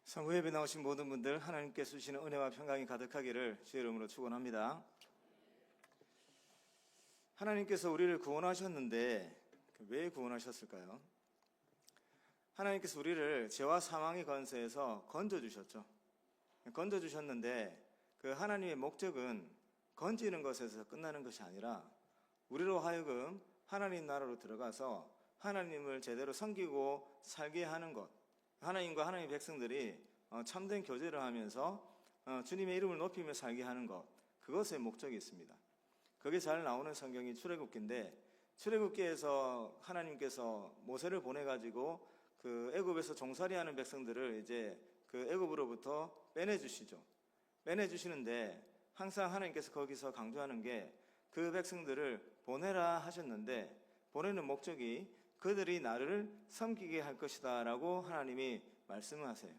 성부 예배 나오신 모든 분들 하나님께서 주시는 은혜와 평강이 가득하기를 주의 이름으로 축원합니다. 하나님께서 우리를 구원하셨는데 왜 구원하셨을까요? 하나님께서 우리를 죄와 사망의 권세에서 건져주셨죠. 건져주셨는데 그 하나님의 목적은 건지는 것에서 끝나는 것이 아니라 우리로 하여금 하나님 나라로 들어가서 하나님을 제대로 섬기고 살게 하는 것, 하나님과 하나님의 백성들이 참된 교제를 하면서 주님의 이름을 높이며 살게 하는 것, 그것의 목적이 있습니다. 그게 잘 나오는 성경이 출애굽기인데, 출애굽기에서 하나님께서 모세를 보내가지고 그 애굽에서 종살이하는 백성들을 이제 그 애굽으로부터 빼내주시죠. 빼내주시는데 항상 하나님께서 거기서 강조하는 게 그 백성들을 보내라 하셨는데, 보내는 목적이 그들이 나를 섬기게 할 것이다 라고 하나님이 말씀을 하세요.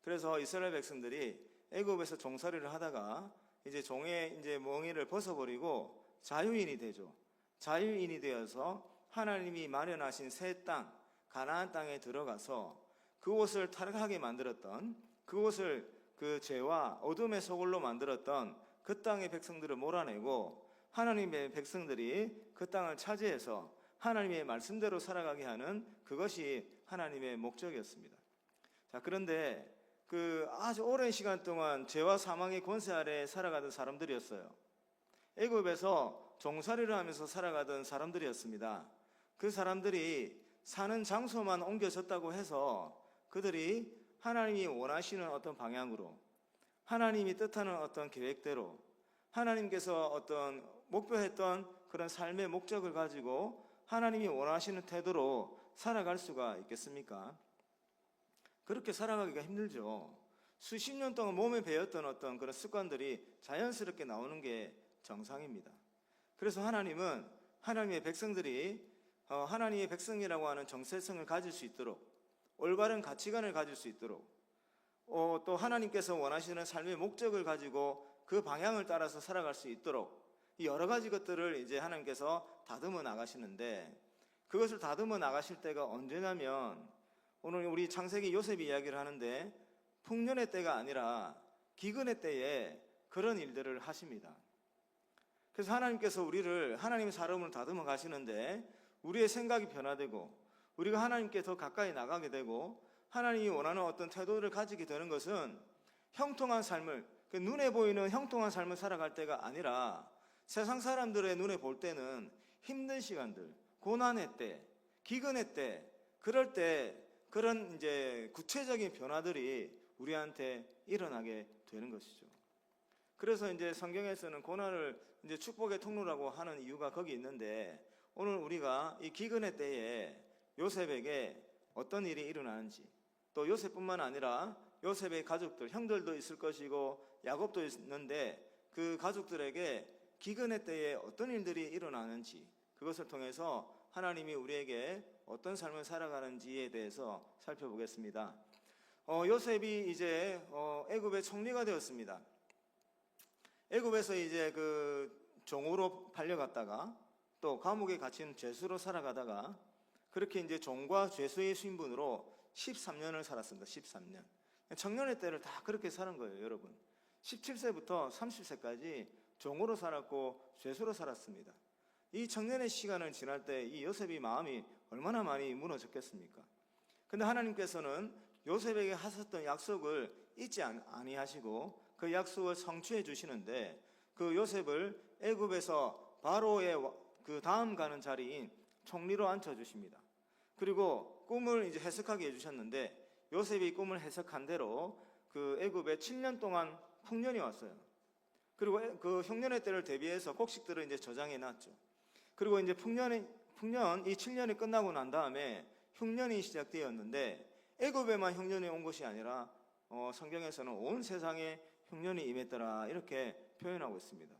그래서 이스라엘 백성들이 애굽에서 종살이를 하다가 이제 종의 이제 멍에를 벗어버리고 자유인이 되죠. 자유인이 되어서 하나님이 마련하신 새 땅, 가나안 땅에 들어가서 그곳을 타락하게 만들었던, 그곳을 그 죄와 어둠의 소굴로 만들었던 그 땅의 백성들을 몰아내고 하나님의 백성들이 그 땅을 차지해서 하나님의 말씀대로 살아가게 하는, 그것이 하나님의 목적이었습니다. 자, 그런데 그 아주 오랜 시간 동안 죄와 사망의 권세 아래 살아가던 사람들이었어요. 애굽에서 종살이를 하면서 살아가던 사람들이었습니다. 그 사람들이 사는 장소만 옮겨졌다고 해서 그들이 하나님이 원하시는 어떤 방향으로, 하나님이 뜻하는 어떤 계획대로, 하나님께서 어떤 목표했던 그런 삶의 목적을 가지고 하나님이 원하시는 태도로 살아갈 수가 있겠습니까? 그렇게 살아가기가 힘들죠. 수십 년 동안 몸에 배었던 어떤 그런 습관들이 자연스럽게 나오는 게 정상입니다. 그래서 하나님은 하나님의 백성들이 하나님의 백성이라고 하는 정체성을 가질 수 있도록, 올바른 가치관을 가질 수 있도록, 또 하나님께서 원하시는 삶의 목적을 가지고 그 방향을 따라서 살아갈 수 있도록 여러 가지 것들을 이제 하나님께서 다듬어 나가시는데, 그것을 다듬어 나가실 때가 언제냐면 오늘 우리 창세기 요셉이 이야기를 하는데 풍년의 때가 아니라 기근의 때에 그런 일들을 하십니다. 그래서 하나님께서 우리를, 하나님의 사람을 다듬어 가시는데 우리의 생각이 변화되고 우리가 하나님께 더 가까이 나가게 되고 하나님이 원하는 어떤 태도를 가지게 되는 것은 형통한 삶을, 눈에 보이는 형통한 삶을 살아갈 때가 아니라 세상 사람들의 눈에 볼 때는 힘든 시간들, 고난의 때, 기근의 때, 그럴 때 그런 이제 구체적인 변화들이 우리한테 일어나게 되는 것이죠. 그래서 이제 성경에서는 고난을 이제 축복의 통로라고 하는 이유가 거기 있는데, 오늘 우리가 이 기근의 때에 요셉에게 어떤 일이 일어나는지, 또 요셉뿐만 아니라 요셉의 가족들, 형들도 있을 것이고 야곱도 있는데 그 가족들에게 기근의 때에 어떤 일들이 일어나는지, 그것을 통해서 하나님이 우리에게 어떤 삶을 살아가는지에 대해서 살펴보겠습니다. 요셉이 이제 애굽의 총리가 되었습니다. 애굽에서 이제 그 종으로 팔려갔다가 또 감옥에 갇힌 죄수로 살아가다가 그렇게 이제 종과 죄수의 신분으로 13년을 살았습니다. 13년. 청년의 때를 다 그렇게 사는 거예요, 여러분. 17세부터 30세까지 종으로 살았고 죄수로 살았습니다. 이 청년의 시간을 지날 때 이 요셉이 마음이 얼마나 많이 무너졌겠습니까? 근데 하나님께서는 요셉에게 하셨던 약속을 잊지 아니하시고 그 약속을 성취해 주시는데, 그 요셉을 애굽에서 바로의 그 다음 가는 자리인 총리로 앉혀 주십니다. 그리고 꿈을 이제 해석하게 해주셨는데, 요셉이 꿈을 해석한 대로 그 애굽에 7년 동안 풍년이 왔어요. 그리고 그 흉년의 때를 대비해서 곡식들을 이제 저장해 놨죠. 그리고 이제 풍년 이 7년이 끝나고 난 다음에 흉년이 시작되었는데, 애굽에만 흉년이 온 것이 아니라 성경에서는 온 세상에 흉년이 임했더라, 이렇게 표현하고 있습니다.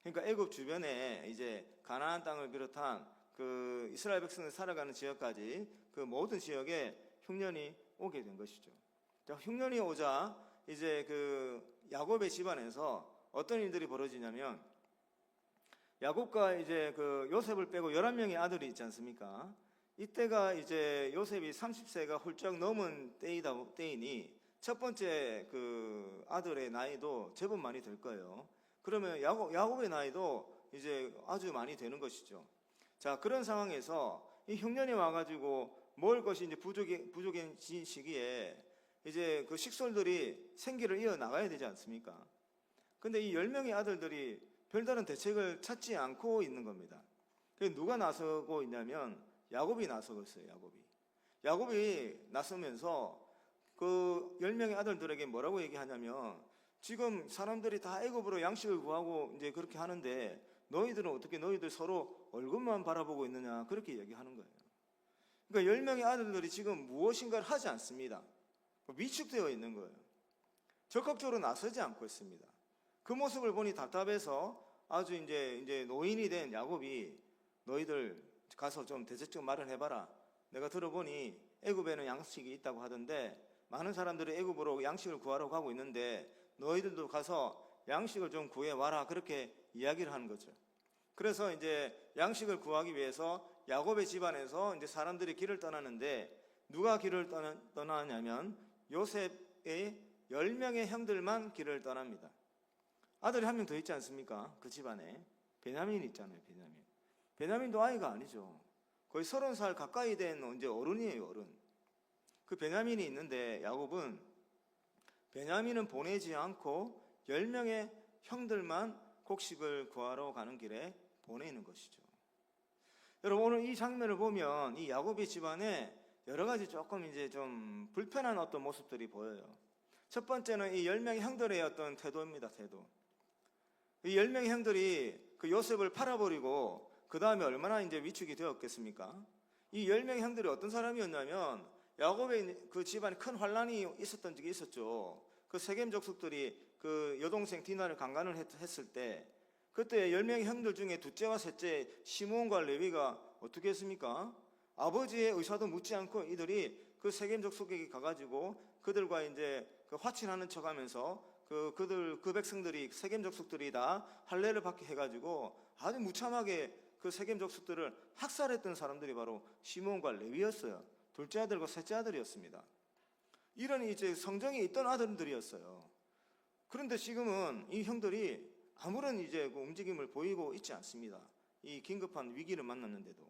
그러니까 애굽 주변에 이제 가나안 땅을 비롯한 그 이스라엘 백성들 살아가는 지역까지 그 모든 지역에 흉년이 오게 된 것이죠. 자, 흉년이 오자 이제 그 야곱의 집안에서 어떤 일들이 벌어지냐면, 야곱과 이제 그 요셉을 빼고 11명의 아들이 있지 않습니까? 이때가 이제 요셉이 30세가 훌쩍 넘은 때이니 첫 번째 그 아들의 나이도 제법 많이 될 거예요. 그러면 야곱의 나이도 이제 아주 많이 되는 것이죠. 자, 그런 상황에서 이 흉년이 와가지고 먹을 것이 이제 부족해진 시기에 이제 그 식솔들이 생기를 이어 나가야 되지 않습니까? 근데 이 10명의 아들들이 별다른 대책을 찾지 않고 있는 겁니다. 그래서 누가 나서고 있냐면 야곱이 나서고 있어요. 야곱이 나서면서 그 10명의 아들들에게 뭐라고 얘기하냐면, 지금 사람들이 다 애굽으로 양식을 구하고 이제 그렇게 하는데 너희들은 어떻게 너희들 서로 얼굴만 바라보고 있느냐, 그렇게 얘기하는 거예요. 그러니까 10명의 아들들이 지금 무엇인가를 하지 않습니다. 위축되어 있는 거예요. 적극적으로 나서지 않고 있습니다. 그 모습을 보니 답답해서 아주 이제 노인이 된 야곱이 너희들 가서 좀 대책적 마련해봐라. 내가 들어보니 애굽에는 양식이 있다고 하던데 많은 사람들이 애굽으로 양식을 구하러 가고 있는데 너희들도 가서 양식을 좀 구해와라. 그렇게 이야기를 하는 거죠. 그래서 이제 양식을 구하기 위해서 야곱의 집안에서 이제 사람들이 길을 떠나는데 누가 길을 떠나냐면 요셉의 10명의 형들만 길을 떠납니다. 아들이 한 명 더 있지 않습니까? 그 집안에 베냐민이 있잖아요. 베냐민도 아이가 아니죠. 거의 30살 가까이 된 이제 어른이에요. 어른. 그 베냐민이 있는데 야곱은 베냐민은 보내지 않고 10명의 형들만 곡식을 구하러 가는 길에 보내는 것이죠. 여러분, 오늘 이 장면을 보면 이 야곱의 집안에 여러 가지 조금 이제 좀 불편한 어떤 모습들이 보여요. 첫 번째는 이 10명의 형들의 어떤 태도입니다. 태도. 이 10명의 형들이 그 요셉을 팔아버리고 그 다음에 얼마나 이제 위축이 되었겠습니까? 이 10명의 형들이 어떤 사람이었냐면 야곱의 그 집안에 큰 환란이 있었던 적이 있었죠. 그 세겜 족속들이 그 여동생 디나를 강간을 했을 때 그때 10명의 형들 중에 둘째와 셋째 시므온과 레위가 어떻게 했습니까? 아버지의 의사도 묻지 않고 이들이 그 세겜 족속에게 가가지고 그들과 이제 그 화친하는 척하면서 그 백성들이 세겜 족속들이 다 할례를 받게 해가지고 아주 무참하게 그 세겜 족속들을 학살했던 사람들이 바로 시므온과 레위였어요. 둘째 아들과 셋째 아들이었습니다. 이런 이제 성정에 있던 아들들이었어요. 그런데 지금은 이 형들이 아무런 이제 그 움직임을 보이고 있지 않습니다. 이 긴급한 위기를 만났는데도.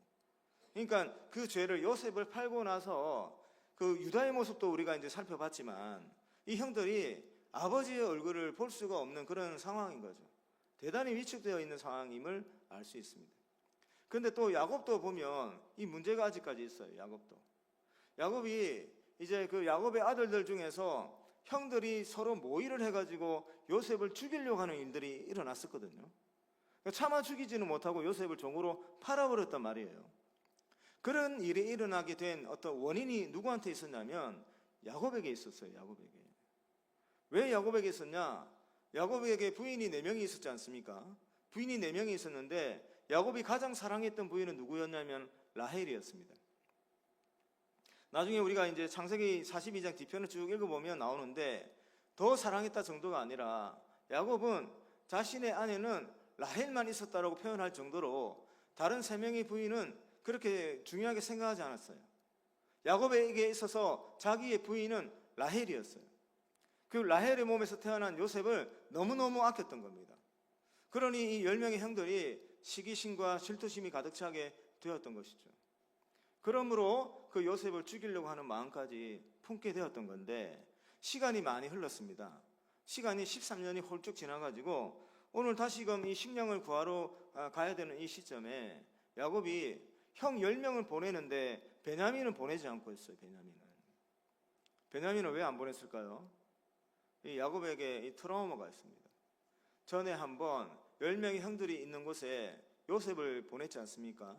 그러니까 그 죄를 요셉을 팔고 나서 그 유다의 모습도 우리가 이제 살펴봤지만 이 형들이 아버지의 얼굴을 볼 수가 없는 그런 상황인 거죠. 대단히 위축되어 있는 상황임을 알 수 있습니다. 그런데 또 야곱도 보면 이 문제가 아직까지 있어요. 야곱이 이제 그 야곱의 아들들 중에서 형들이 서로 모의를 해가지고 요셉을 죽이려고 하는 일들이 일어났었거든요. 그러니까 차마 죽이지는 못하고 요셉을 종으로 팔아버렸단 말이에요. 그런 일이 일어나게 된 어떤 원인이 누구한테 있었냐면 야곱에게 있었어요. 왜 야곱에게 있었냐? 야곱에게 부인이 4명이 있었지 않습니까? 부인이 4명이 있었는데 야곱이 가장 사랑했던 부인은 누구였냐면 라헬이었습니다. 나중에 우리가 이제 창세기 42장 뒤편을 쭉 읽어보면 나오는데 더 사랑했다 정도가 아니라 야곱은 자신의 아내는 라헬만 있었다라고 표현할 정도로 다른 3명의 부인은 그렇게 중요하게 생각하지 않았어요. 야곱에게 있어서 자기의 부인은 라헬이었어요. 그 라헬의 몸에서 태어난 요셉을 너무너무 아꼈던 겁니다. 그러니 이 10명의 형들이 시기심과 질투심이 가득 차게 되었던 것이죠. 그러므로 그 요셉을 죽이려고 하는 마음까지 품게 되었던 건데 시간이 많이 흘렀습니다. 시간이 13년이 홀쭉 지나가지고 오늘 다시금 이 식량을 구하러 가야 되는 이 시점에 야곱이 형 10명을 보내는데 베냐민은 보내지 않고 있어요. 베냐민은 왜 안 보냈을까요? 이 야곱에게 이 트라우마가 있습니다. 전에 한번 10명의 형들이 있는 곳에 요셉을 보냈지 않습니까?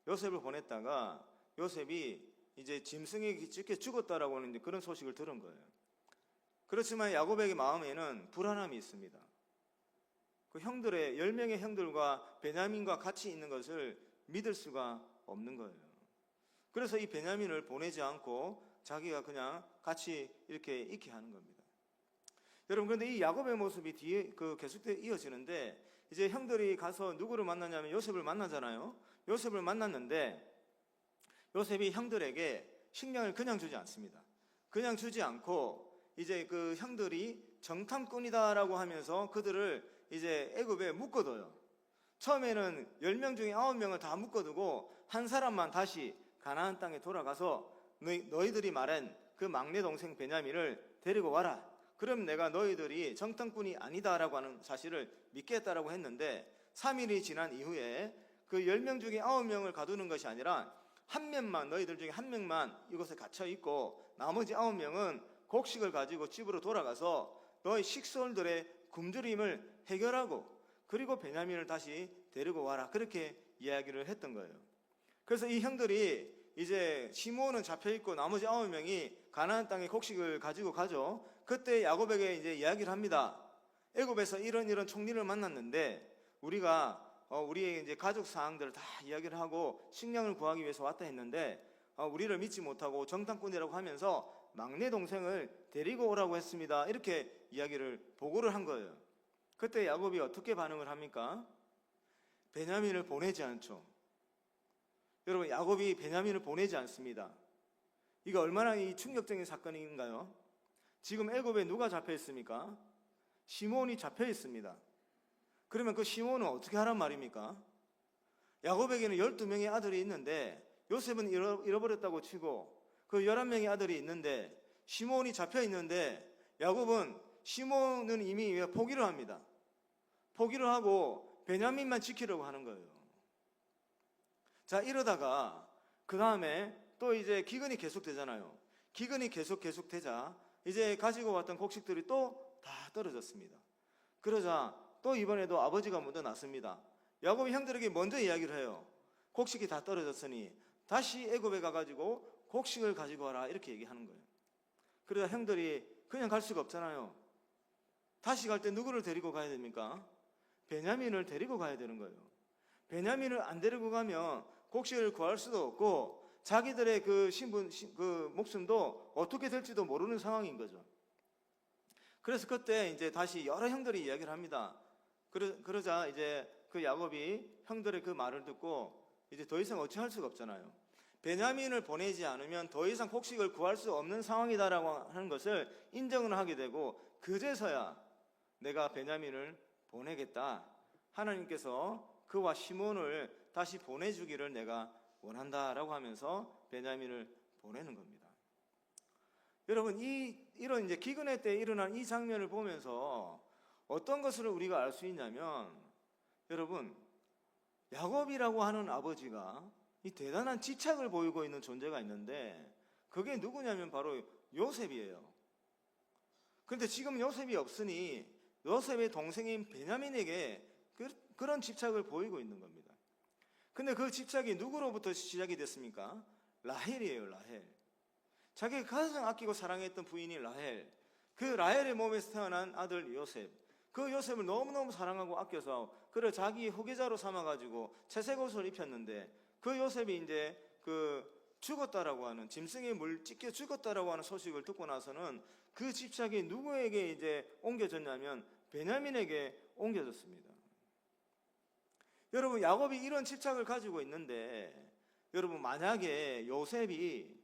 요셉을 보냈다가 요셉이 이제 짐승에게 찢겨 죽었다라고 하는 그런 소식을 들은 거예요. 그렇지만 야곱에게 마음에는 불안함이 있습니다. 그 형들의 10명의 형들과 베냐민과 같이 있는 것을 믿을 수가 없는 거예요. 그래서 이 베냐민을 보내지 않고 자기가 그냥 같이 이렇게 있게 하는 겁니다. 여러분, 그런데 이 야곱의 모습이 뒤에 계속되어 이어지는데 이제 형들이 가서 누구를 만나냐면 요셉을 만나잖아요. 요셉을 만났는데 요셉이 형들에게 식량을 그냥 주지 않습니다. 그냥 주지 않고 이제 그 형들이 정탐꾼이다라고 하면서 그들을 이제 애굽에 묶어둬요. 처음에는 10명 중에 9명을 다 묶어두고 한 사람만 다시 가나안 땅에 돌아가서 너희들이 말한 그 막내 동생 베냐민을 데리고 와라. 그럼 내가 너희들이 정탐꾼이 아니다라고 하는 사실을 믿겠다라고 했는데 3일이 지난 이후에 그 10명 중에 9명을 가두는 것이 아니라 한 명만, 너희들 중에 한 명만 이곳에 갇혀 있고 나머지 9명은 곡식을 가지고 집으로 돌아가서 너희 식솔들의 굶주림을 해결하고 그리고 베냐민을 다시 데리고 와라. 그렇게 이야기를 했던 거예요. 그래서 이 형들이 이제 시므온은 잡혀 있고 나머지 9명이 가나안 땅에 곡식을 가지고 가죠. 그때 야곱에게 이제 이야기를 합니다. 애굽에서 이런 총리를 만났는데 우리가 우리의 이제 가족 사항들을 다 이야기를 하고 식량을 구하기 위해서 왔다 했는데 우리를 믿지 못하고 정탐꾼이라고 하면서 막내 동생을 데리고 오라고 했습니다. 이렇게 이야기를 보고를 한 거예요. 그때 야곱이 어떻게 반응을 합니까? 베냐민을 보내지 않죠. 여러분, 야곱이 베냐민을 보내지 않습니다. 이거 얼마나 이 충격적인 사건인가요? 지금 애굽에 누가 잡혀 있습니까? 시므온이 잡혀 있습니다. 그러면 그 시므온은 어떻게 하란 말입니까? 야곱에게는 12명의 아들이 있는데 요셉은 잃어버렸다고 치고 그 11명의 아들이 있는데 시므온이 잡혀 있는데 야곱은 시므온은 이미 포기를 합니다. 포기를 하고 베냐민만 지키려고 하는 거예요. 자, 이러다가 그 다음에 또 이제 기근이 계속되잖아요. 기근이 계속되자 이제 가지고 왔던 곡식들이 또 다 떨어졌습니다. 그러자 또 이번에도 아버지가 먼저 났습니다. 야곱이 형들에게 먼저 이야기를 해요. 곡식이 다 떨어졌으니 다시 애굽에 가가지고 곡식을 가지고 와라. 이렇게 얘기하는 거예요. 그러자 형들이 그냥 갈 수가 없잖아요. 다시 갈 때 누구를 데리고 가야 됩니까? 베냐민을 데리고 가야 되는 거예요. 베냐민을 안 데리고 가면 곡식을 구할 수도 없고 자기들의 그 목숨도 어떻게 될지도 모르는 상황인 거죠. 그래서 그때 이제 다시 여러 형들이 이야기를 합니다. 그러자 이제 그 야곱이 형들의 그 말을 듣고 이제 더 이상 어찌할 수가 없잖아요. 베냐민을 보내지 않으면 더 이상 곡식을 구할 수 없는 상황이다라고 하는 것을 인정을 하게 되고 그제서야 내가 베냐민을 보내겠다. 하나님께서 그와 시몬을 다시 보내주기를 내가 원한다라고 하면서 베냐민을 보내는 겁니다. 여러분, 이런 이제 기근의 때 일어난 이 장면을 보면서 어떤 것을 우리가 알 수 있냐면, 여러분, 야곱이라고 하는 아버지가 이 대단한 집착을 보이고 있는 존재가 있는데 그게 누구냐면 바로 요셉이에요. 그런데 지금 요셉이 없으니 요셉의 동생인 베냐민에게 그런 집착을 보이고 있는 겁니다. 근데 그 집착이 누구로부터 시작이 됐습니까? 라헬이에요. 라헬. 자기가 가장 아끼고 사랑했던 부인이 라헬. 그 라헬의 몸에서 태어난 아들 요셉. 그 요셉을 너무너무 사랑하고 아껴서 그를 자기 후계자로 삼아가지고 채색 옷을 입혔는데 그 요셉이 이제 죽었다라고 하는, 짐승에 물 찢겨 죽었다라고 하는 소식을 듣고 나서는 그 집착이 누구에게 이제 옮겨졌냐면 베냐민에게 옮겨졌습니다. 여러분, 야곱이 이런 집착을 가지고 있는데 여러분, 만약에 요셉이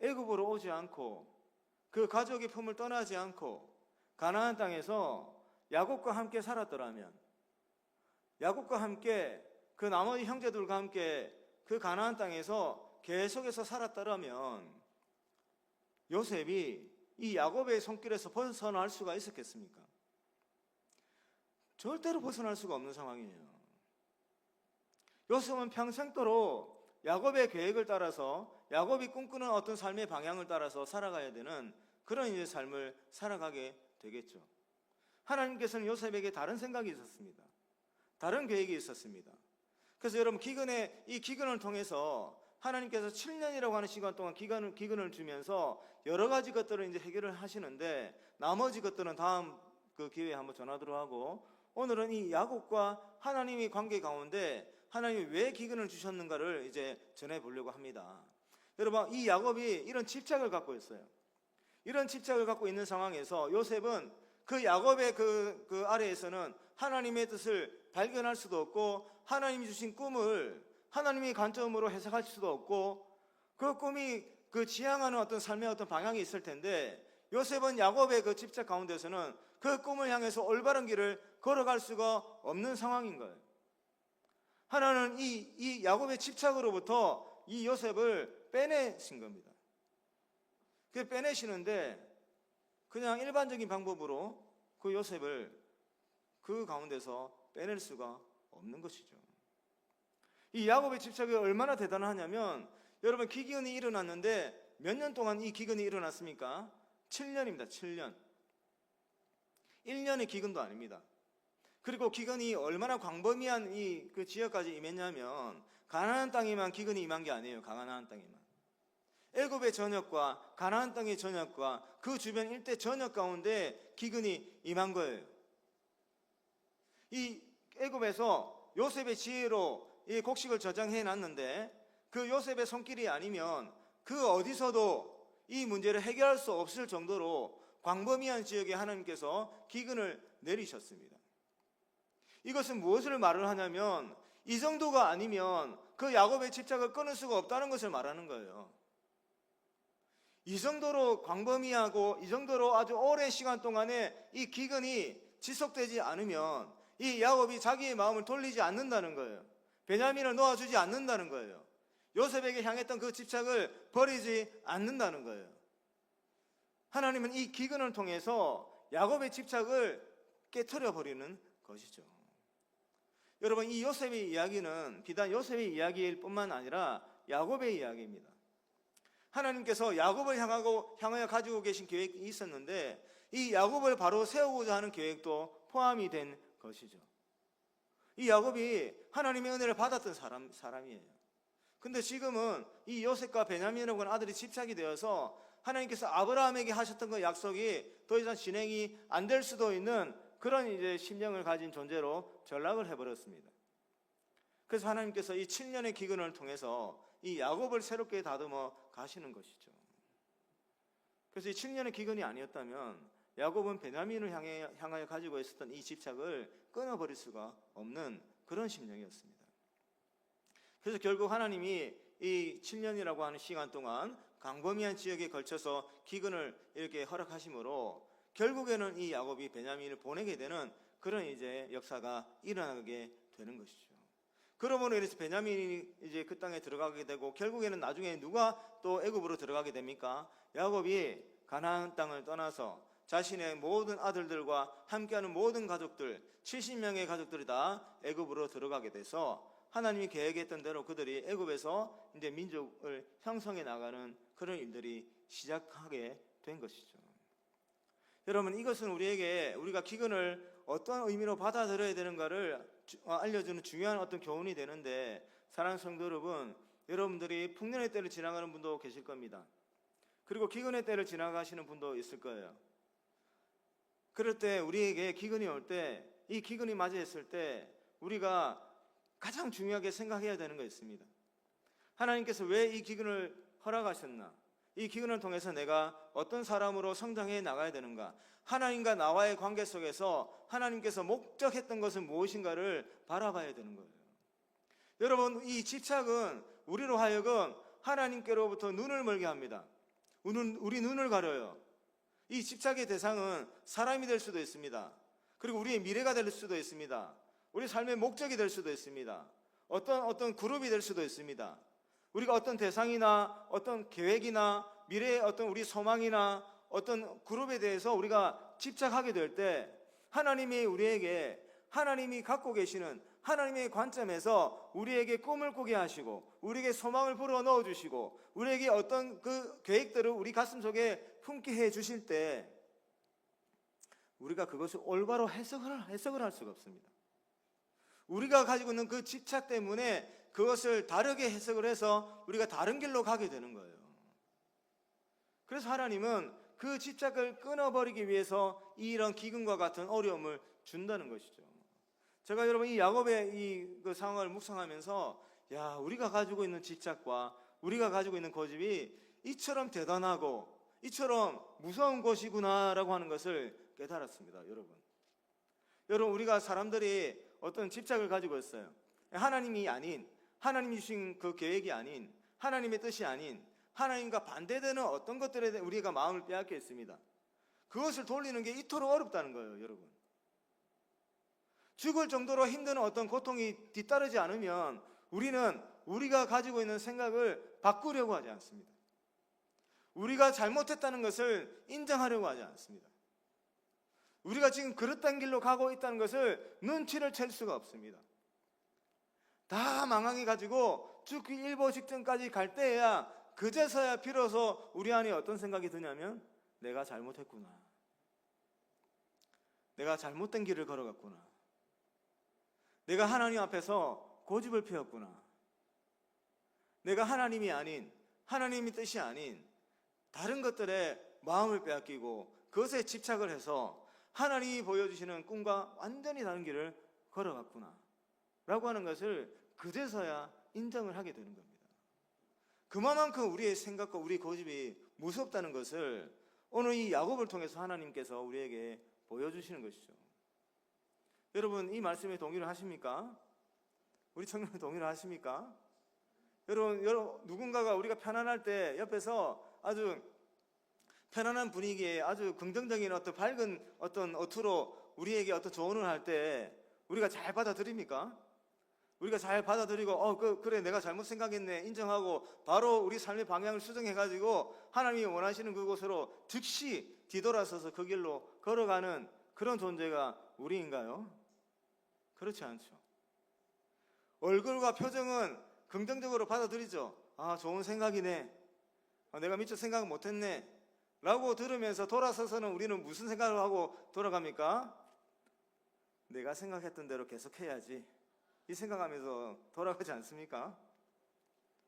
애굽으로 오지 않고 그 가족의 품을 떠나지 않고 가나안 땅에서 야곱과 함께 살았더라면, 야곱과 함께 그 나머지 형제들과 함께 그 가나안 땅에서 계속해서 살았더라면 요셉이 이 야곱의 손길에서 벗어날 수가 있었겠습니까? 절대로 벗어날 수가 없는 상황이에요. 요셉은 평생도록 야곱의 계획을 따라서 야곱이 꿈꾸는 어떤 삶의 방향을 따라서 살아가야 되는 그런 이제 삶을 살아가게 되겠죠. 하나님께서는 요셉에게 다른 생각이 있었습니다. 다른 계획이 있었습니다. 그래서 여러분, 이 기근을 통해서 하나님께서 7년이라고 하는 시간 동안 기근을 주면서 여러 가지 것들을 이제 해결을 하시는데 나머지 것들은 다음 그 기회에 한번 전하도록 하고, 오늘은 이 야곱과 하나님의 관계 가운데 하나님이 왜 기근을 주셨는가를 이제 전해보려고 합니다. 여러분, 이 야곱이 이런 집착을 갖고 있어요. 이런 집착을 갖고 있는 상황에서 요셉은 그 야곱의 그 아래에서는 하나님의 뜻을 발견할 수도 없고 하나님이 주신 꿈을 하나님의 관점으로 해석할 수도 없고 그 꿈이 그 지향하는 어떤 삶의 어떤 방향이 있을 텐데 요셉은 야곱의 그 집착 가운데서는 그 꿈을 향해서 올바른 길을 걸어갈 수가 없는 상황인 거예요. 하나는 이 야곱의 집착으로부터 이 요셉을 빼내신 겁니다. 그 빼내시는데 그냥 일반적인 방법으로 그 요셉을 그 가운데서 빼낼 수가 없는 것이죠. 이 야곱의 집착이 얼마나 대단하냐면, 여러분, 기근이 일어났는데 몇 년 동안 이 기근이 일어났습니까? 7년입니다. 7년. 1년의 기근도 아닙니다. 그리고 기근이 얼마나 광범위한 그 지역까지 임했냐면, 가나안 땅에만 기근이 임한 게 아니에요. 가나안 땅에만. 애굽의 전역과 가나안 땅의 전역과 그 주변 일대 전역 가운데 기근이 임한 거예요. 이 애굽에서 요셉의 지혜로 이 곡식을 저장해 놨는데, 그 요셉의 손길이 아니면 그 어디서도 이 문제를 해결할 수 없을 정도로 광범위한 지역에 하나님께서 기근을 내리셨습니다. 이것은 무엇을 말을 하냐면, 이 정도가 아니면 그 야곱의 집착을 끊을 수가 없다는 것을 말하는 거예요. 이 정도로 광범위하고 이 정도로 아주 오랜 시간 동안에 이 기근이 지속되지 않으면 이 야곱이 자기의 마음을 돌리지 않는다는 거예요. 베냐민을 놓아주지 않는다는 거예요. 요셉에게 향했던 그 집착을 버리지 않는다는 거예요. 하나님은 이 기근을 통해서 야곱의 집착을 깨트려 버리는 것이죠. 여러분, 이 요셉의 이야기는 비단 요셉의 이야기일 뿐만 아니라 야곱의 이야기입니다. 하나님께서 야곱을 향하여 가지고 계신 계획이 있었는데, 이 야곱을 바로 세우고자 하는 계획도 포함이 된 것이죠. 이 야곱이 하나님의 은혜를 받았던 사람이에요. 근데 지금은 이 요셉과 베냐민이라고 하는 아들이 집착이 되어서 하나님께서 아브라함에게 하셨던 그 약속이 더 이상 진행이 안 될 수도 있는 그런 이제 심령을 가진 존재로 전락을 해버렸습니다. 그래서 하나님께서 이 7년의 기근을 통해서 이 야곱을 새롭게 다듬어 가시는 것이죠. 그래서 이 7년의 기근이 아니었다면 야곱은 베냐민을 향하여 가지고 있었던 이 집착을 끊어버릴 수가 없는 그런 심령이었습니다. 그래서 결국 하나님이 이 7년이라고 하는 시간 동안 광범위한 지역에 걸쳐서 기근을 이렇게 허락하심으로 결국에는 이 야곱이 베냐민을 보내게 되는 그런 이제 역사가 일어나게 되는 것이죠. 그러므로 인해서 베냐민이 이제 그 땅에 들어가게 되고, 결국에는 나중에 누가 또 애굽으로 들어가게 됩니까? 야곱이 가나안 땅을 떠나서 자신의 모든 아들들과 함께하는 모든 가족들, 70명의 가족들이 다 애굽으로 들어가게 돼서 하나님이 계획했던 대로 그들이 애굽에서 이제 민족을 형성해 나가는 그런 일들이 시작하게 된 것이죠. 여러분, 이것은 우리가 기근을 어떤 의미로 받아들여야 되는가를 알려주는 중요한 어떤 교훈이 되는데, 사랑하는 성도 여러분, 여러분들이 풍년의 때를 지나가는 분도 계실 겁니다. 그리고 기근의 때를 지나가시는 분도 있을 거예요. 그럴 때 우리에게 기근이 올 때, 이 기근이 맞이했을 때 우리가 가장 중요하게 생각해야 되는 거 있습니다. 하나님께서 왜 이 기근을 허락하셨나? 이 기근을 통해서 내가 어떤 사람으로 성장해 나가야 되는가? 하나님과 나와의 관계 속에서 하나님께서 목적했던 것은 무엇인가를 바라봐야 되는 거예요. 여러분, 이 집착은 우리로 하여금 하나님께로부터 눈을 멀게 합니다. 우리 눈을 가려요. 이 집착의 대상은 사람이 될 수도 있습니다. 그리고 우리의 미래가 될 수도 있습니다. 우리 삶의 목적이 될 수도 있습니다. 어떤 그룹이 될 수도 있습니다. 우리가 어떤 대상이나 어떤 계획이나 미래의 어떤 우리 소망이나 어떤 그룹에 대해서 우리가 집착하게 될 때, 하나님이 우리에게 하나님이 갖고 계시는 하나님의 관점에서 우리에게 꿈을 꾸게 하시고 우리에게 소망을 불어 넣어 주시고 우리에게 어떤 그 계획들을 우리 가슴 속에 품게 해 주실 때, 우리가 그것을 올바로 해석을 할 수가 없습니다. 우리가 가지고 있는 그 집착 때문에 그것을 다르게 해석을 해서 우리가 다른 길로 가게 되는 거예요. 그래서 하나님은 그 집착을 끊어버리기 위해서 이런 기근과 같은 어려움을 준다는 것이죠. 제가 여러분 이 야곱의 그 상황을 묵상하면서, 우리가 가지고 있는 집착과 우리가 가지고 있는 고집이 이처럼 대단하고 이처럼 무서운 것이구나라고 하는 것을 깨달았습니다. 여러분, 우리가 사람들이 어떤 집착을 가지고 있어요. 하나님이 아닌, 하나님이 주신 그 계획이 아닌, 하나님의 뜻이 아닌 하나님과 반대되는 어떤 것들에 대해 우리가 마음을 빼앗겨 있습니다. 그것을 돌리는 게 이토록 어렵다는 거예요, 여러분. 죽을 정도로 힘든 어떤 고통이 뒤따르지 않으면 우리는 우리가 가지고 있는 생각을 바꾸려고 하지 않습니다. 우리가 잘못했다는 것을 인정하려고 하지 않습니다. 우리가 지금 그릇된 길로 가고 있다는 것을 눈치를 챌 수가 없습니다. 다 망하게 가지고 죽기 일보 직전까지 갈 때에야 그제서야 비로소 우리 안에 어떤 생각이 드냐면 내가 잘못했구나. 내가 잘못된 길을 걸어갔구나. 내가 하나님 앞에서 고집을 피웠구나. 내가 하나님이 아닌, 하나님의 뜻이 아닌 다른 것들에 마음을 빼앗기고 그것에 집착을 해서 하나님이 보여주시는 꿈과 완전히 다른 길을 걸어갔구나 라고 하는 것을 그제서야 인정을 하게 되는 겁니다. 그만큼 우리의 생각과 우리 고집이 무섭다는 것을 오늘 이 야곱을 통해서 하나님께서 우리에게 보여주시는 것이죠. 여러분, 이 말씀에 동의를 하십니까? 우리 청년들 동의를 하십니까? 여러분, 누군가가 우리가 편안할 때 옆에서 아주 편안한 분위기에 아주 긍정적인 어떤 밝은 어떤 어투로 우리에게 어떤 조언을 할 때 우리가 잘 받아들입니까? 우리가 잘 받아들이고 그래 내가 잘못 생각했네 인정하고 바로 우리 삶의 방향을 수정해가지고 하나님이 원하시는 그곳으로 즉시 뒤돌아서서 그 길로 걸어가는 그런 존재가 우리인가요? 그렇지 않죠. 얼굴과 표정은 긍정적으로 받아들이죠. 아, 좋은 생각이네. 내가 미처 생각 못했네 라고 들으면서 돌아서서는 우리는 무슨 생각을 하고 돌아갑니까? 내가 생각했던 대로 계속해야지 이 생각하면서 돌아가지 않습니까?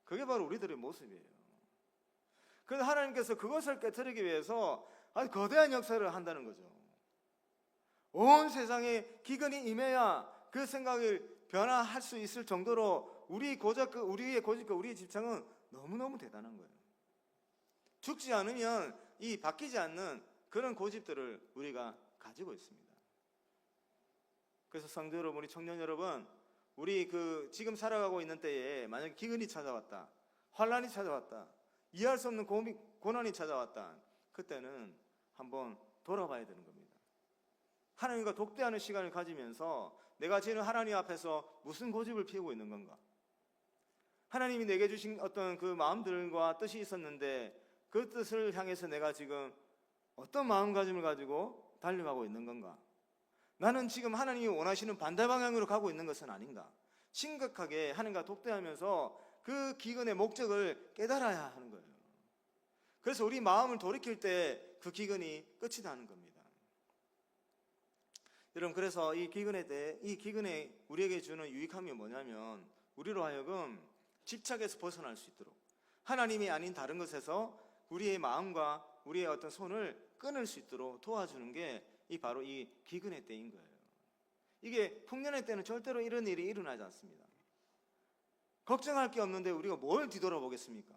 그게 바로 우리들의 모습이에요. 그래서 하나님께서 그것을 깨트리기 위해서 아주 거대한 역사를 한다는 거죠. 온 세상에 기근이 임해야 그 생각을 변화할 수 있을 정도로 우리의 고집과 우리의 집착은 너무너무 대단한 거예요. 죽지 않으면 이 바뀌지 않는 그런 고집들을 우리가 가지고 있습니다. 그래서 성도 여러분, 우리 청년 여러분, 우리 지금 살아가고 있는 때에 만약에 기근이 찾아왔다, 환란이 찾아왔다, 이해할 수 없는 고난이 찾아왔다, 그때는 한번 돌아봐야 되는 겁니다. 하나님과 독대하는 시간을 가지면서 내가 지금 하나님 앞에서 무슨 고집을 피우고 있는 건가? 하나님이 내게 주신 어떤 그 마음들과 뜻이 있었는데 그 뜻을 향해서 내가 지금 어떤 마음가짐을 가지고 달려가고 있는 건가? 나는 지금 하나님이 원하시는 반대 방향으로 가고 있는 것은 아닌가? 심각하게 하나님과 독대하면서 그 기근의 목적을 깨달아야 하는 거예요. 그래서 우리 마음을 돌이킬 때 그 기근이 끝이 나는 겁니다. 여러분, 그래서 이 기근에 우리에게 주는 유익함이 뭐냐면 우리로 하여금 집착에서 벗어날 수 있도록 하나님이 아닌 다른 것에서 우리의 마음과 우리의 어떤 손을 끊을 수 있도록 도와주는 게 바로 이 기근의 때인 거예요. 이게 풍년의 때는 절대로 이런 일이 일어나지 않습니다. 걱정할 게 없는데 우리가 뭘 뒤돌아보겠습니까?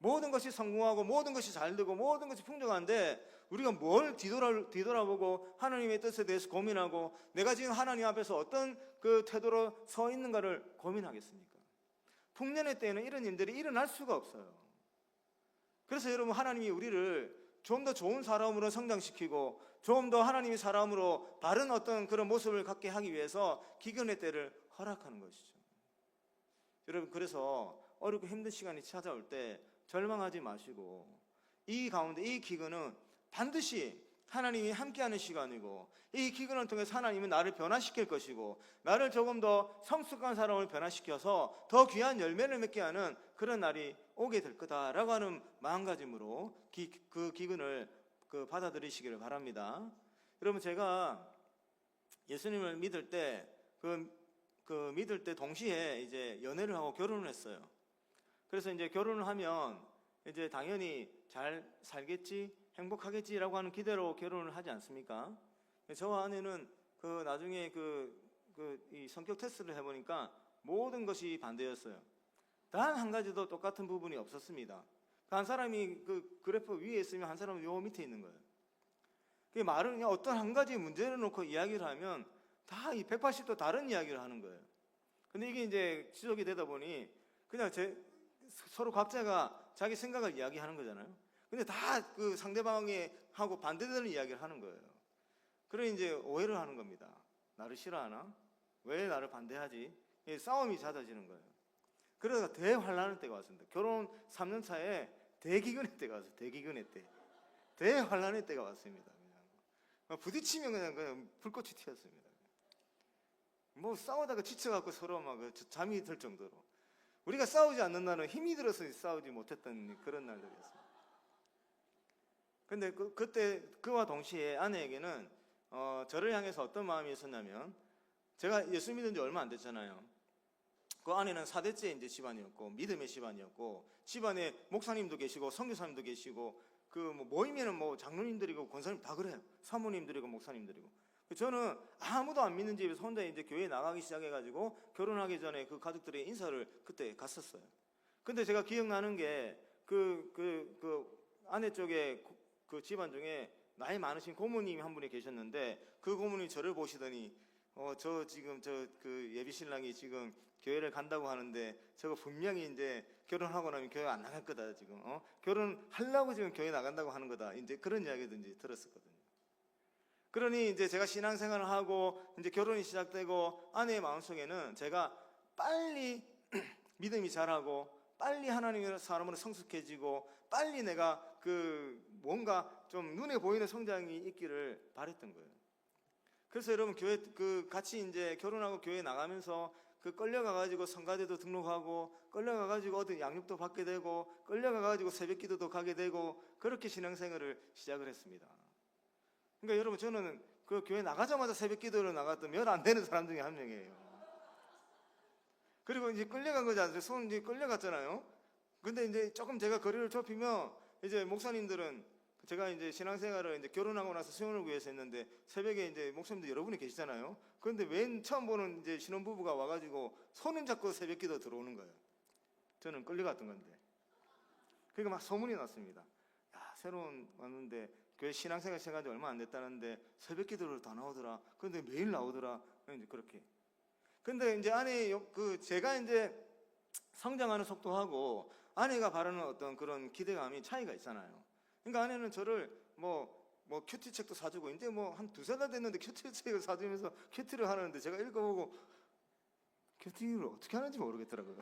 모든 것이 성공하고 모든 것이 잘 되고 모든 것이 풍족한데 우리가 뭘 뒤돌아보고 하나님의 뜻에 대해서 고민하고 내가 지금 하나님 앞에서 어떤 그 태도로 서 있는가를 고민하겠습니까? 풍년의 때에는 이런 일들이 일어날 수가 없어요. 그래서 여러분, 하나님이 우리를 좀 더 좋은 사람으로 성장시키고 좀 더 하나님의 사람으로 다른 어떤 그런 모습을 갖게 하기 위해서 기근의 때를 허락하는 것이죠. 여러분, 그래서 어렵고 힘든 시간이 찾아올 때 절망하지 마시고 이 가운데 이 기근은 반드시 하나님이 함께하는 시간이고 이 기근을 통해서 하나님은 나를 변화시킬 것이고 나를 조금 더 성숙한 사람을 변화시켜서 더 귀한 열매를 맺게 하는 그런 날이 오게 될 거다라고 하는 마음가짐으로 그 기근을 받아들이시기를 바랍니다. 여러분, 제가 예수님을 믿을 때 믿을 때 동시에 이제 연애를 하고 결혼을 했어요. 그래서 이제 결혼을 하면 이제 당연히 잘 살겠지, 행복하겠지라고 하는 기대로 결혼을 하지 않습니까? 저와 아내는 나중에 이 성격 테스트를 해보니까 모든 것이 반대였어요. 단 한 가지도 똑같은 부분이 없었습니다. 한 사람이 그래프 위에 있으면 한 사람은 요 밑에 있는 거예요. 그 말은 그냥 어떤 한 가지 문제를 놓고 이야기를 하면 다 이 180도 다른 이야기를 하는 거예요. 근데 이게 이제 지속이 되다 보니 그냥 서로 각자가 자기 생각을 이야기하는 거잖아요. 근데 다 그 상대방이 하고 반대되는 이야기를 하는 거예요. 그래 이제 오해를 하는 겁니다. 나를 싫어하나? 왜 나를 반대하지? 싸움이 잦아지는 거예요. 그러다가 대환란의 때가 왔습니다. 결혼 3년 차에 대기근의 때가 왔어요. 대기근의 때. 대환란의 때가 왔습니다. 그냥 부딪히면 그냥 불꽃이 튀었습니다. 뭐 싸우다가 지쳐갖고 서로 막 잠이 들 정도로. 우리가 싸우지 않는 날은 힘이 들어서 싸우지 못했던 그런 날들이었습니다. 근데 그때 그와 동시에 아내에게는 저를 향해서 어떤 마음이 있었냐면, 제가 예수 믿은 지 얼마 안 됐잖아요. 그 아내는 4대째 이제 집안이었고 믿음의 집안이었고, 집안에 목사님도 계시고 선교사님도 계시고, 그 뭐 모임에는 뭐 장로님들이고 권사님 다 그래요. 사모님들이고 목사님들이고. 저는 아무도 안 믿는 집에서 혼자 이제 교회에 나가기 시작해가지고 결혼하기 전에 그 가족들의 인사를 그때 갔었어요. 근데 제가 기억나는 게 그 아내 쪽에 그 집안 중에 나이 많으신 고모님이 한 분이 계셨는데, 그 고모님이 저를 보시더니 저 지금 그 예비 신랑이 지금 교회를 간다고 하는데 저거 분명히 이제 결혼하고 나면 교회 안 나갈 거다 지금 결혼하려고 지금 교회 나간다고 하는 거다, 이제 그런 이야기도 이제 들었었거든요. 그러니 이제 제가 신앙생활을 하고 이제 결혼이 시작되고 아내의 마음속에는 제가 빨리 믿음이 자라고 빨리 하나님의 사람으로 성숙해지고 빨리 내가 그 뭔가 좀 눈에 보이는 성장이 있기를 바랬던 거예요. 그래서 여러분 교회 그 같이 이제 결혼하고 교회 나가면서 그 끌려가가지고 성가대도 등록하고 끌려가가지고 어떤 양육도 받게 되고 끌려가가지고 새벽기도도 가게 되고 그렇게 신앙생활을 시작을 했습니다. 그러니까 여러분 저는 그 교회 나가자마자 새벽기도를 나갔던 몇 안 되는 사람 중에 한 명이에요. 그리고 이제 끌려간 거지 않습니까? 손 이제 끌려갔잖아요. 근데 이제 조금 제가 거리를 좁히면 이제 목사님들은, 제가 이제 신앙생활을 이제 결혼하고 나서 수영을 위해서 했는데 새벽에 이제 목사님들 여러분이 계시잖아요. 그런데 맨 처음 보는 이제 신혼부부가 와가지고 손을 잡고 새벽기도 들어오는 거예요. 저는 끌려갔던 건데. 그러니까 막 소문이 났습니다. 야, 새로운 왔는데 교회 신앙생활 시작한 지 얼마 안 됐다는데 새벽기도를 다 나오더라. 그런데 매일 나오더라. 이제 그렇게. 근데 이제 아내 제가 이제 성장하는 속도하고 아내가 바라는 어떤 그런 기대감이 차이가 있잖아요. 그러니까 아내는 저를 뭐 큐티 책도 사주고, 이제 뭐 한 2-3달 됐는데 큐티 책을 사주면서 큐티를 하는데 제가 읽어보고 큐티를 어떻게 하는지 모르겠더라고요.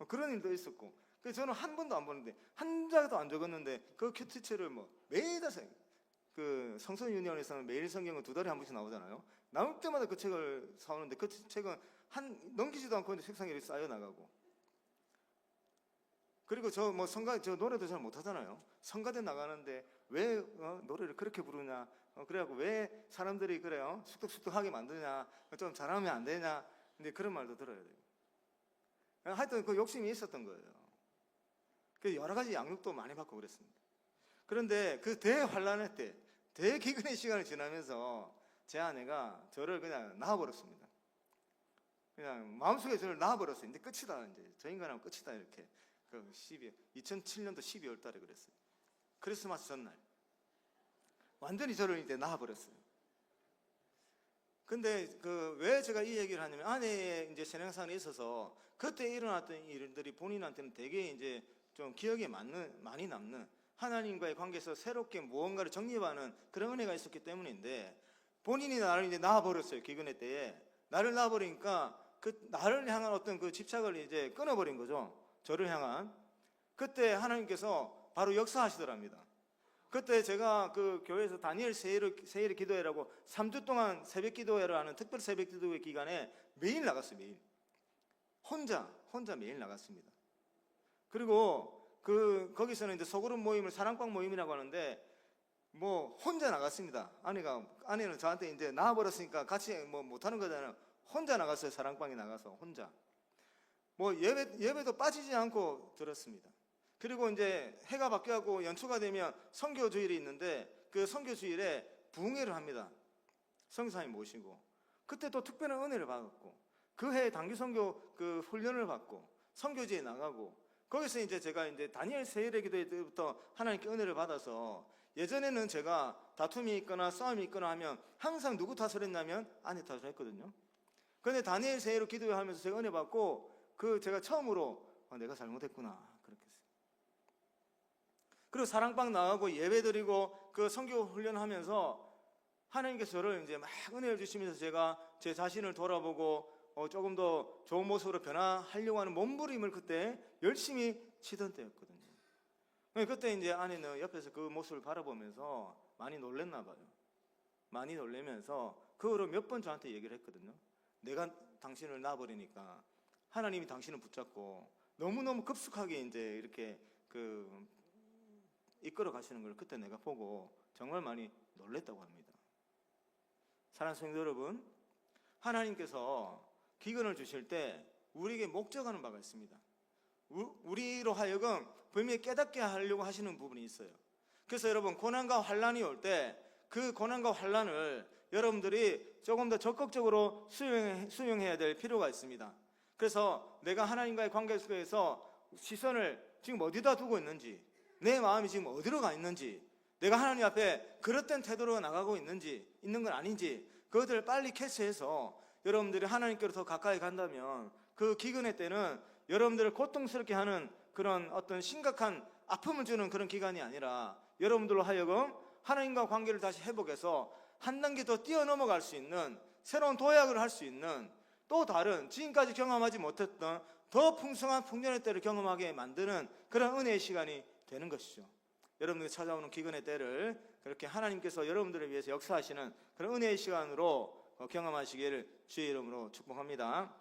그런 일도 있었고, 그래서 저는 한 번도 안 보는데 한 장도 안 적었는데 그 큐티 책을 뭐 매일 그 성서 유니온에서는 매일 성경은 2달에 한 번씩 나오잖아요. 나올 때마다 그 책을 사오는데 그 책은 넘기지도 않고 이제 책상에 이렇게 쌓여 나가고. 그리고 저 노래도 잘 못하잖아요. 성가대 나가는데 왜 노래를 그렇게 부르냐, 그래갖고 왜 사람들이 그래요 숙덕숙덕하게 만드냐, 좀 잘하면 안 되냐, 근데 그런 말도 들어야 돼요. 하여튼 그 욕심이 있었던 거예요. 그래서 여러 가지 양육도 많이 받고 그랬습니다. 그런데 그 대환란의 때, 대기근의 시간을 지나면서 제 아내가 저를 그냥 낳아버렸습니다. 그냥 마음속에 저를 낳아버렸어요. 이제 끝이다, 이제 저 인간하고 끝이다, 이렇게. 2007년도 12월 달에 그랬어요. 크리스마스 전날 완전히 저를 이제 낳아버렸어요. 근데 왜 제가 이 얘기를 하냐면, 아내의 이제 신앙생활에 있어서 그때 일어났던 일들이 본인한테는 되게 이제 좀 기억에 많이 남는, 하나님과의 관계에서 새롭게 무언가를 정립하는 그런 은혜가 있었기 때문인데, 본인이 나를 이제 낳아버렸어요. 기근의 때에 나를 낳아버리니까 그 나를 향한 어떤 그 집착을 이제 끊어버린 거죠. 저를 향한. 그때 하나님께서 바로 역사하시더랍니다. 그때 제가 그 교회에서 다니엘 세일의 기도회라고 3주 동안 새벽 기도회를 하는 특별 새벽 기도회 기간에 매일 나갔어요. 매일 혼자 매일 나갔습니다. 그리고 거기서는 이제 소그룹 모임을 사랑방 모임이라고 하는데 뭐 혼자 나갔습니다. 아내는 저한테 이제 나와버렸으니까 같이 뭐 못하는 거잖아요. 혼자 나갔어요. 사랑방에 나가서 혼자. 뭐 예배도 빠지지 않고 들었습니다. 그리고 이제 해가 바뀌고 연초가 되면 선교주일이 있는데 그 선교주일에 부흥회를 합니다. 선교사님 모시고. 그때 또 특별한 은혜를 받았고, 그 해에 단기 선교 그 훈련을 받고 선교지에 나가고, 거기서 이제 제가 이제 다니엘 세일의 기도회 때부터 하나님께 은혜를 받아서, 예전에는 제가 다툼이 있거나 싸움이 있거나 하면 항상 누구 탓을 했냐면 아내 탓을 했거든요. 그런데 다니엘 세일의 기도회 하면서 제가 은혜 받고 제가 처음으로 내가 잘못했구나 그렇게 했어요. 그리고 사랑방 나가고 예배드리고 그 선교 훈련하면서 하나님께서 저를 이제 막 은혜를 주시면서 제가 제 자신을 돌아보고 조금 더 좋은 모습으로 변화하려고 하는 몸부림을 그때 열심히 치던 때였거든요. 그때 이제 아내는 옆에서 그 모습을 바라보면서 많이 놀랬나 봐요. 많이 놀래면서 그 후로 몇 번 저한테 얘기를 했거든요. 내가 당신을 놔버리니까 하나님이 당신을 붙잡고 너무너무 급속하게 이제 이렇게 이끌어 가시는 걸 그때 내가 보고 정말 많이 놀랬다고 합니다. 사랑하는 성도 여러분, 하나님께서 기근을 주실 때 우리에게 목적하는 바가 있습니다. 우리로 하여금 분명히 깨닫게 하려고 하시는 부분이 있어요. 그래서 여러분, 고난과 환난이 올 때 그 고난과 환난을 여러분들이 조금 더 적극적으로 수용해야 될 필요가 있습니다. 그래서 내가 하나님과의 관계 속에서 시선을 지금 어디다 두고 있는지, 내 마음이 지금 어디로 가 있는지, 내가 하나님 앞에 그릇된 태도로 나가고 있는 건 아닌지, 그것들을 빨리 캐치해서 여러분들이 하나님께로 더 가까이 간다면 그 기근의 때는 여러분들을 고통스럽게 하는 그런 어떤 심각한 아픔을 주는 그런 기간이 아니라 여러분들로 하여금 하나님과 관계를 다시 회복해서 한 단계 더 뛰어넘어갈 수 있는 새로운 도약을 할 수 있는 또 다른 지금까지 경험하지 못했던 더 풍성한 풍년의 때를 경험하게 만드는 그런 은혜의 시간이 되는 것이죠. 여러분들이 찾아오는 기근의 때를 그렇게 하나님께서 여러분들을 위해서 역사하시는 그런 은혜의 시간으로 경험하시기를 주의 이름으로 축복합니다.